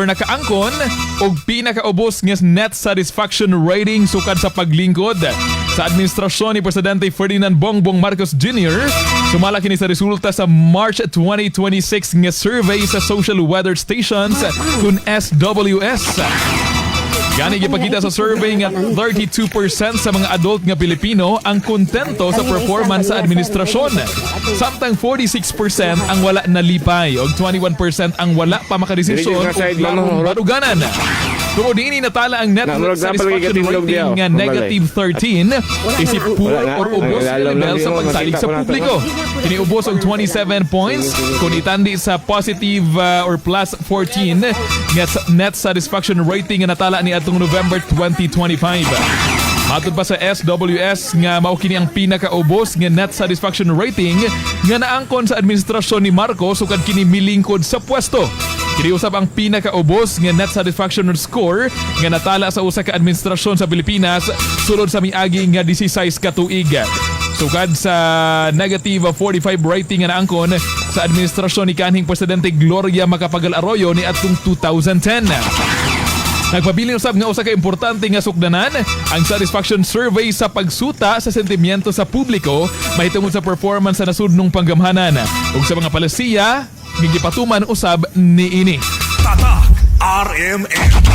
Nakaangkon og pinakaubos nga net satisfaction rating sukad sa paglingkod sa administrasyon ni Presidente Ferdinand Marcos Jr. Sumala kini sa resulta sa March 2026 nga survey sa social weather stations kun SWS. Gani gipakita sa survey nga 32% sa mga adult nga Pilipino ang kontento sa performance sa administrasyon. Samtang 46% ang wala nalipay ug 21% ang wala pa makadesisyon ug larong baruganan. Tungod ini natala ang net satisfaction rating nga negative 13 isip poor or ubos nga level sa pagsalig sa publiko. Kini ubos og 27 points kung itandi sa positive or plus 14 nga net satisfaction rating nga natala ni atong November 2025. Matod pa sa SWS nga mao kini ang pinakaubos nga net satisfaction rating nga naangkon sa administrasyon ni Marcos sukad kini milingkod sa pwesto. Kini usab ang pinakaubos nga net satisfaction score nga natala sa usa ka administrasyon sa Pilipinas sulod sa miagi nga 16 ka tuig. Sukad sa negative 45 rating nga naangkon sa administrasyon ni kanhing Presidente Gloria Macapagal Arroyo ni atong 2010. Nagpabiling usab nga usa ka importante nga sukdanan ang satisfaction survey sa pagsuta sa sentimiento sa publiko mahitungod sa performance sa nasudnong panggamhanan ug sa mga palisiya gigipatuman usab niini. Tatak RMN